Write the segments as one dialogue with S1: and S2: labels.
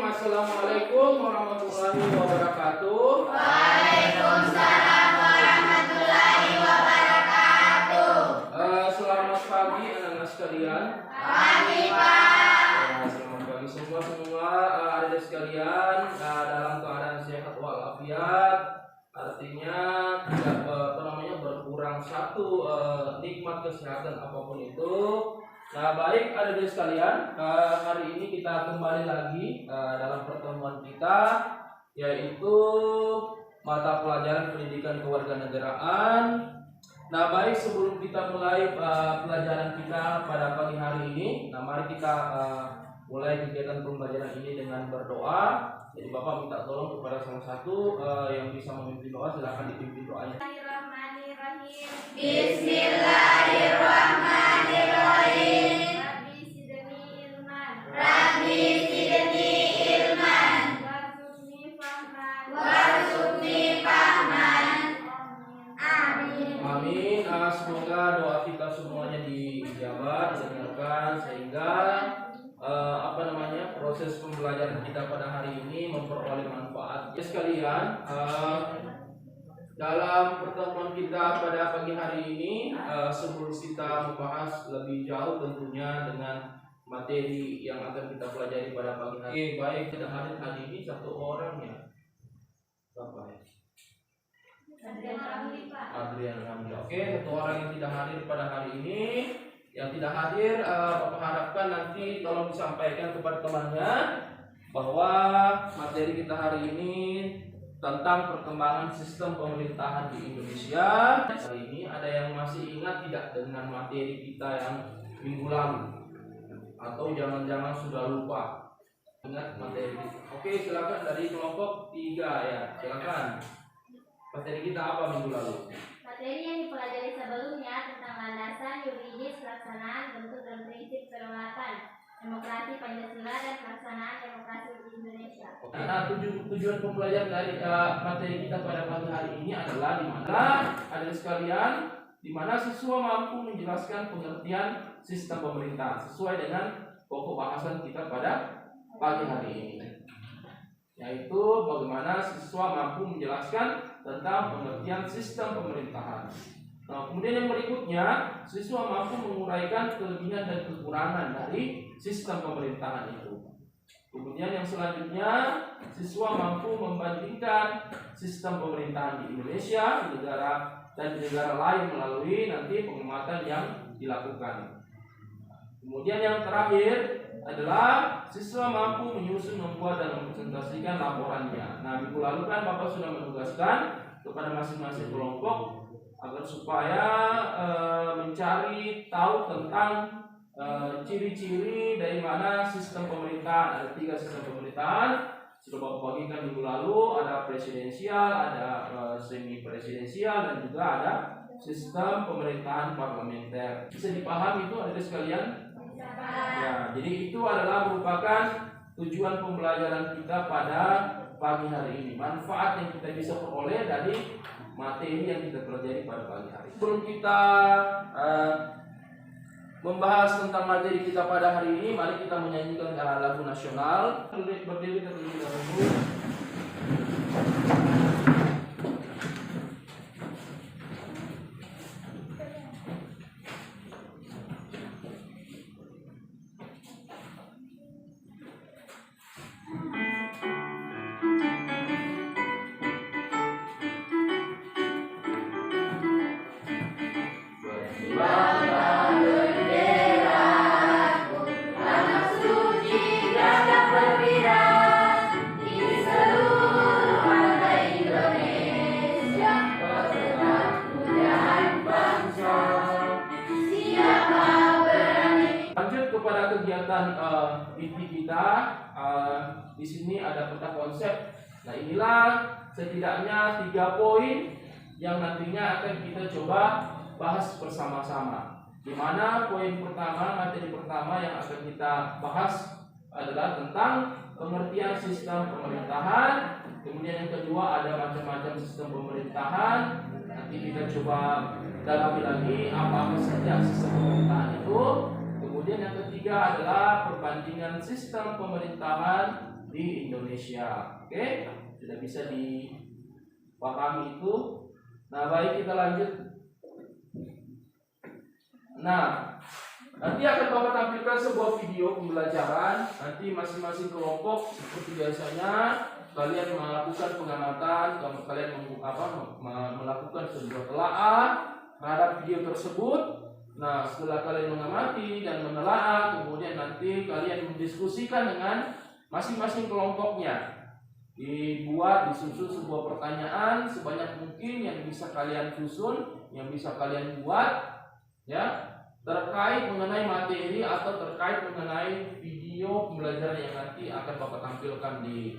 S1: Assalamualaikum warahmatullahi wabarakatuh.
S2: Waalaikumsalam warahmatullahi wabarakatuh.
S1: Selamat pagi anak-anak sekalian.
S2: Pagi, Pak.
S1: Selamat pagi semua adik sekalian, dalam keadaan sehat walafiat. Artinya tidak berkurang satu nikmat kesehatan apapun itu. Nah, baik adik sekalian, hari ini kita kembali lagi dalam pertemuan kita, yaitu mata pelajaran pendidikan kewarganegaraan. Nah, baik, sebelum kita mulai pelajaran kita pada pagi hari ini, nah mari kita mulai kegiatan pembelajaran ini dengan berdoa. Jadi Bapak minta tolong kepada salah satu yang bisa memimpin doa, silakan dipimpin doanya.
S2: Bismillahirrahmanirrahim. Rabbi zidni ilman warzuqni fahman. Amin.
S1: Amin. Semoga doa kita semuanya dijawab, didengarkan, sehingga proses pembelajaran kita pada hari ini memperoleh manfaat. Ya sekalian, dalam pertemuan kita pada pagi hari ini, sebelum kita membahas lebih jauh tentunya dengan materi yang akan kita pelajari pada pagi hari ini. Baik, tidak hadir hari ini satu orang ya. Bapak ya. Adrian Ramli. Oke, satu orang yang tidak hadir pada hari ini. Yang tidak hadir, Bapak harapkan nanti tolong disampaikan kepada temannya bahwa materi kita hari ini tentang perkembangan sistem pemerintahan di Indonesia. Hari ini ada yang masih ingat tidak dengan materi kita yang minggu lalu? Atau jangan-jangan sudah lupa? Ingat materi kita? Oke, silakan dari kelompok 3 ya, silakan. Materi kita apa minggu lalu?
S2: Materi yang dipelajari sebelumnya tentang landasan, yuridis, pelaksanaan, bentuk dan prinsip kedaulatan, demokrasi Pancasila dan pelaksanaan demokrasi di Indonesia.
S1: Nah, tujuan pembelajaran dari materi kita pada pagi hari ini adalah di mana adik sekalian, di mana siswa mampu menjelaskan pengertian sistem pemerintahan sesuai dengan pokok bahasan kita pada pagi hari ini, yaitu bagaimana siswa mampu menjelaskan tentang pengertian sistem pemerintahan. Nah, kemudian yang berikutnya, siswa mampu menguraikan kelebihan dan kekurangan dari sistem pemerintahan itu. Kemudian yang selanjutnya, siswa mampu membandingkan sistem pemerintahan di Indonesia, di negara dan di negara lain melalui nanti pengamatan yang dilakukan. Kemudian yang terakhir adalah siswa mampu menyusun, membuat dan mempresentasikan laporannya. Nah, minggu lalu kan Bapak sudah menugaskan kepada masing-masing kelompok agar supaya mencari tahu tentang ciri-ciri dari mana sistem pemerintahan. Ada 3 sistem pemerintahan sudah Bapak bagikan minggu lalu, ada presidensial, ada semi presidensial, dan juga ada sistem pemerintahan parlementer. Bisa dipahami itu adik sekalian? Ya, jadi itu adalah merupakan tujuan pembelajaran kita pada pagi hari ini. Manfaat yang kita bisa peroleh dari materi yang kita pelajari pada pagi hari. Sebelum kita membahas tentang materi kita pada hari ini, mari kita menyanyikan lagu nasional. Berdiri terlebih dahulu. Inti kita di sini ada peta konsep. Nah, inilah setidaknya 3 poin yang nantinya akan kita coba bahas bersama-sama. Di mana poin pertama, materi pertama yang akan kita bahas adalah tentang pengertian sistem pemerintahan. Kemudian yang kedua ada macam-macam sistem pemerintahan. Nanti kita coba dalami lagi apa saja sistem pemerintahan itu. Kemudian yang ketiga adalah perbandingan sistem pemerintahan di Indonesia. Oke, sudah bisa dipahami itu. Nah, baik, kita lanjut. Nah, nanti akan Bapak tampilkan sebuah video pembelajaran. Nanti masing-masing kelompok seperti biasanya kalian melakukan pengamatan, kalian melakukan sebuah telaah terhadap video tersebut. Nah, setelah kalian mengamati dan menelaah, kemudian nanti kalian mendiskusikan dengan masing-masing kelompoknya. Disusun sebuah pertanyaan sebanyak mungkin yang bisa kalian susun, yang bisa kalian buat, ya, terkait mengenai materi atau terkait mengenai video pembelajaran yang nanti akan Bapak tampilkan di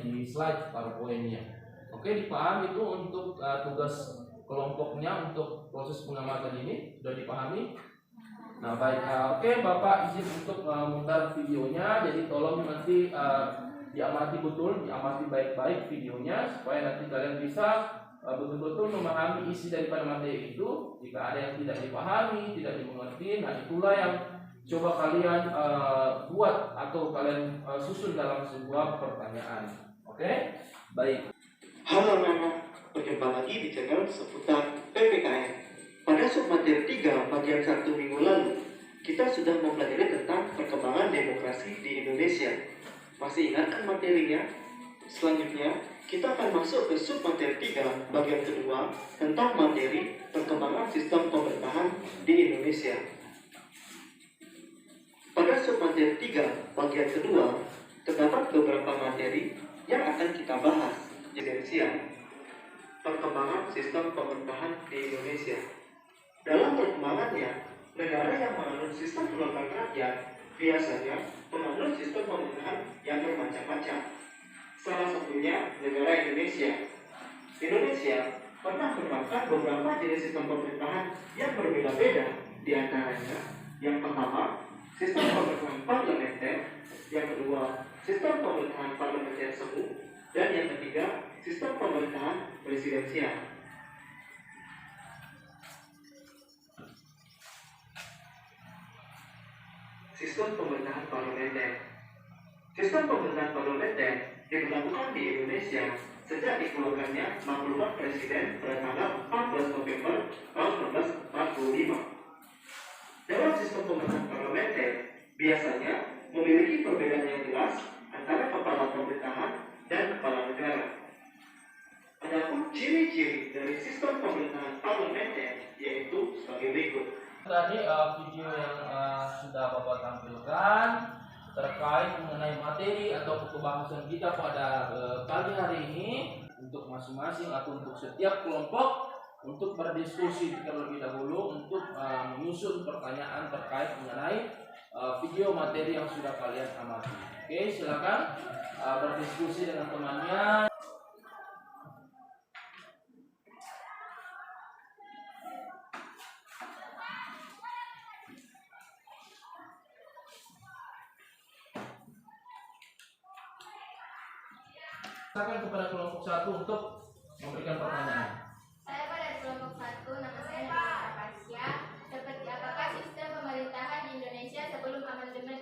S1: di slide PowerPoint-nya. Oke, dipahami itu untuk tugas kelompoknya untuk proses pengamatan ini sudah dipahami. Nah, baik, oke, Bapak izin untuk memutar videonya. Jadi tolong nanti diamati betul, diamati baik-baik videonya supaya nanti kalian bisa betul-betul memahami isi daripada materi itu. Jika ada yang tidak dipahami, tidak dimengerti, nah itulah yang coba kalian buat atau kalian susun dalam sebuah pertanyaan. Oke, baik.
S3: Halo anak-anak, berjumpa lagi di channel seputar PPKN. Pada submateri 3 bagian 1 minggu lalu, kita sudah mempelajari tentang perkembangan demokrasi di Indonesia. Masih ingat kan materinya? Selanjutnya, kita akan masuk ke submateri 3 bagian kedua tentang materi perkembangan sistem pemerintahan di Indonesia. Pada submateri 3 bagian kedua, terdapat beberapa materi yang akan kita bahas. Presidensial, perkembangan sistem pemerintahan di Indonesia. Dalam perkembangannya, negara yang menganut sistem perwakilan rakyat biasanya menganut sistem pemerintahan yang bermacam-macam. Salah satunya negara Indonesia. Indonesia pernah menerapkan beberapa jenis sistem pemerintahan yang berbeda-beda. Di antaranya, yang pertama, sistem pemerintahan parlementer, yang kedua, sistem pemerintahan parlementer semu, dan yang ketiga, sistem pemerintahan presidensial. Sistem pemerintahan parlementer. Sistem pemerintahan parlementer diberlakukan di Indonesia sejak dikeluarkannya maklumat presiden pada tanggal 14 November tahun 1945. Dalam sistem pemerintahan parlementer biasanya memiliki perbedaan yang jelas antara kepala pemerintahan dan kepala negara. Adapun ciri-ciri dari sistem pemerintahan parlementer yaitu sebagai berikut.
S1: Tadi video yang sudah Bapak tampilkan terkait mengenai materi atau pembahasan kita pada pagi hari ini untuk masing-masing atau untuk setiap kelompok untuk berdiskusi terlebih dahulu untuk menyusun pertanyaan terkait mengenai video materi yang sudah kalian amati. Oke, silakan berdiskusi dengan temannya. Silakan kepada kelompok 1 untuk memberikan pertanyaan.
S2: Saya pada kelompok 1, nama saya Nabila Pasya. Seperti apakah sistem pemerintahan di Indonesia sebelum amandemen?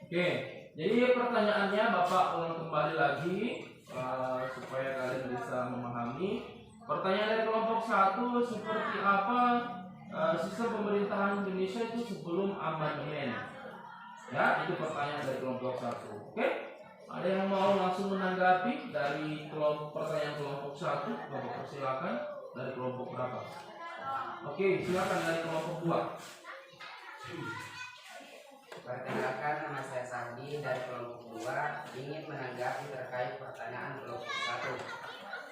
S1: Oke, jadi pertanyaannya Bapak ulang kembali lagi supaya kalian bisa memahami. Pertanyaan dari kelompok 1, seperti apa sistem pemerintahan Indonesia itu sebelum amandemen? Ya, itu pertanyaan dari kelompok 1. Oke, ada yang mau langsung menanggapi dari pertanyaan kelompok 1? Bapak persilakan. Dari kelompok berapa? Oke, silakan dari kelompok 2.
S4: Perkenalkan, nama saya Sandi dari kelompok 2 ingin menanggapi terkait pertanyaan kelompok 1.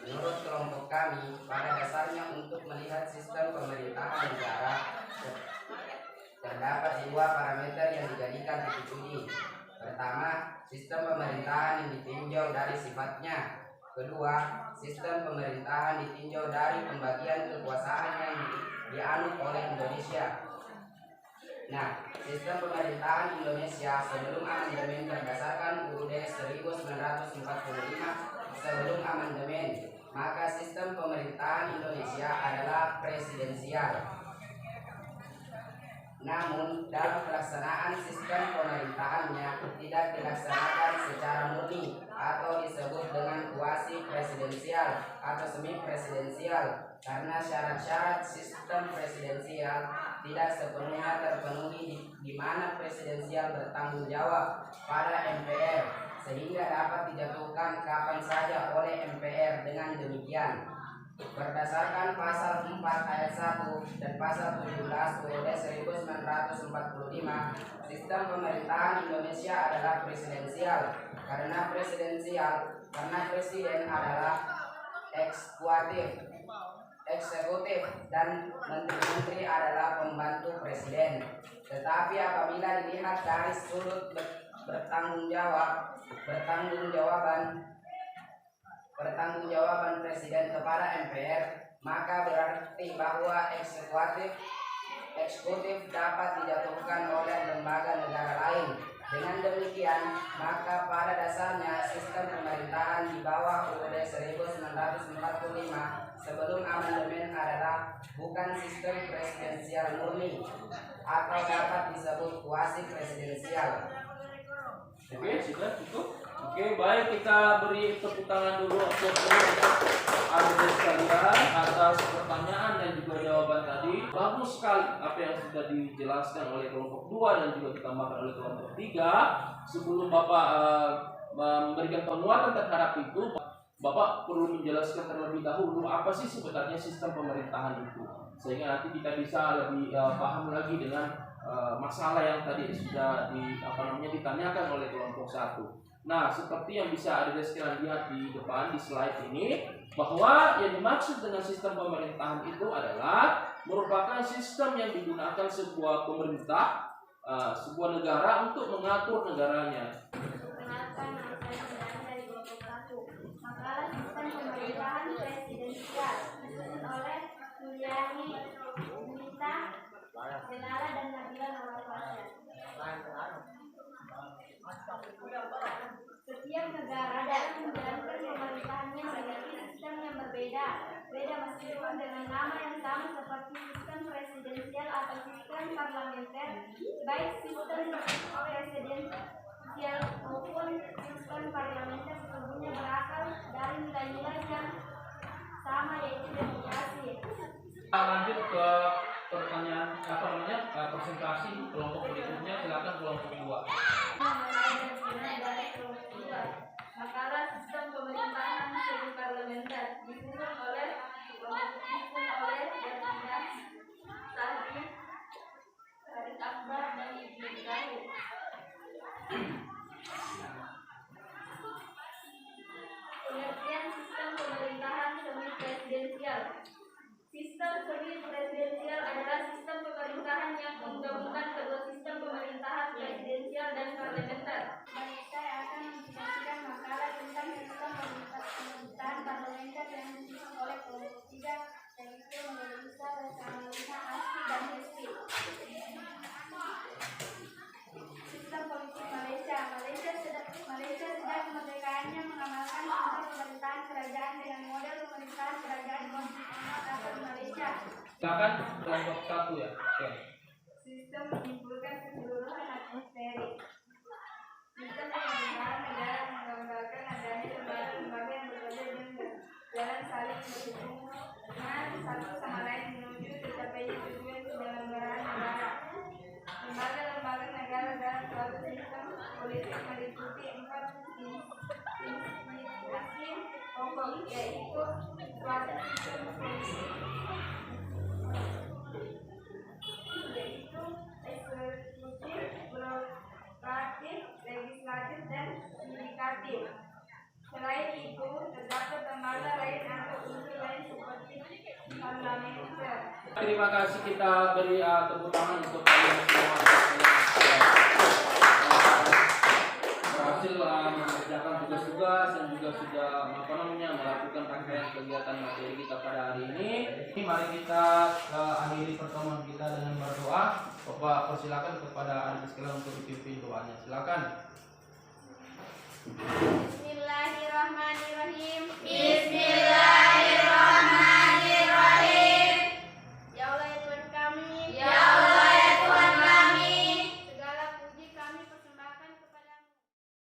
S4: Menurut kelompok kami, pada dasarnya untuk melihat sistem pemerintahan negara terdapat 2 parameter yang dijadikan titik uji. Pertama, sistem pemerintahan yang ditinjau dari sifatnya. Kedua, sistem pemerintahan ditinjau dari pembagian kekuasaan yang dianut oleh Indonesia. Nah, sistem pemerintahan Indonesia sebelum amandemen berdasarkan UUD 1945 sebelum amandemen, maka sistem pemerintahan Indonesia adalah presidensial. Namun, dalam pelaksanaan sistem pemerintahannya tidak dilaksanakan secara murni atau disebut dengan kuasi presidensial atau semi presidensial karena syarat-syarat sistem presidensial tidak sepenuhnya terpenuhi di mana presidensial bertanggung jawab pada MPR sehingga dapat dijatuhkan kapan saja oleh MPR. Dengan demikian, berdasarkan pasal 4 ayat 1 dan pasal 17 UUD 1945, sistem pemerintahan Indonesia adalah presidensial karena presiden adalah eksekutif dan menteri-menteri adalah pembantu presiden. Tetapi apabila dilihat dari sudut pertanggungjawaban presiden kepada MPR, maka berarti bahwa eksekutif dapat dijatuhkan oleh lembaga negara lain. Dengan demikian, maka pada dasarnya sistem pemerintahan di bawah UUD 1945 sebelum amandemen adalah bukan sistem presidensial murni atau dapat disebut kuasi presidensial.
S1: Oke, sudah cukup. Oke, baik, kita beri tepuk tangan dulu untuk adik sekalian atas pertanyaan dan juga jawaban tadi. Bagus sekali apa yang sudah dijelaskan oleh kelompok 2 dan juga ditambahkan oleh kelompok 3. Sebelum Bapak memberikan penguatan terhadap itu, Bapak perlu menjelaskan terlebih dahulu apa sih sebenarnya sistem pemerintahan itu, sehingga nanti kita bisa lebih paham lagi dengan masalah yang tadi sudah ditanyakan oleh kelompok 1. Nah, seperti yang bisa adik sekalian lihat di depan di slide ini, bahwa yang dimaksud dengan sistem pemerintahan itu adalah merupakan sistem yang digunakan sebuah pemerintah, sebuah negara untuk mengatur negaranya.
S2: Perkenalkan, nama saya Sudara dari kelompok 1. Makalah sistem pemerintahan presidensial disusun oleh Suliani, Bunita, Senara, dan Nabila Nawafasya. Setiap negara dalam menjalankan pemerintahannya memiliki sistem yang berbeda meskipun dengan nama yang sama seperti sistem presidensial atau sistem parlementer. Baik sistem presidensial maupun sistem parlementer sesungguhnya berakar dari nilai-nilai yang sama, yaitu demokrasi.
S1: Lanjut ke pertanyaan presentasi kelompok berikutnya, silakan kelompok 2.
S2: Makalah sistem pemerintahan semi parlementer disusun oleh Farid Akbar dan Ibnu Ibrahim. Pengertian sistem pemerintahan semi presidensial. Sistem semi presidensial adalah sistem pemerintahan yang menggabungkan kedua sistem pemerintahan presidensial dan parlementer. Saya akan menjelaskan makalah tentang sistem pemerintahan parlementer yang disusun oleh kelompok 3, yaitu Melisa, Rosalina, Asti, dan Rizky. Sistem politik Malaysia. Malaysia sejak kemerdekaannya mengamalkan sistem pemerintahan kerajaan dengan model pemerintahan kerajaan konstitusional atau Malaysia.
S1: Silakan kelompok 1 ya. Oke.
S2: Sistem menyimpulkan keseluruhan atmosferik. Sistem pemerintahan negara menggambarkan adanya lembaga-lembaga yang bekerja dengan berjalan saling berhubungan satu sama lain menuju tercapainya tujuan penyelenggaraan negara. Lembaga-lembaga negara dalam suatu sistem politik meliputi 4 instansi pokok, yaitu suatu sistem politik yaitu eksekutif, birokratif, legislatif, dan yudikatif. Selain itu, terdapat lembaga lain atau unsur lain seperti parlementer.
S1: Terima kasih, kita beri tepuk tangan untuk kalian semua berhasil mengerjakan tugas-tugas dan juga sudah melakukan rangkaian kegiatan materi kita pada hari ini. Mari kita akhiri pertemuan kita dengan berdoa. Bapak persilakan kepada adik sekalian untuk dipimpin doanya. Silakan.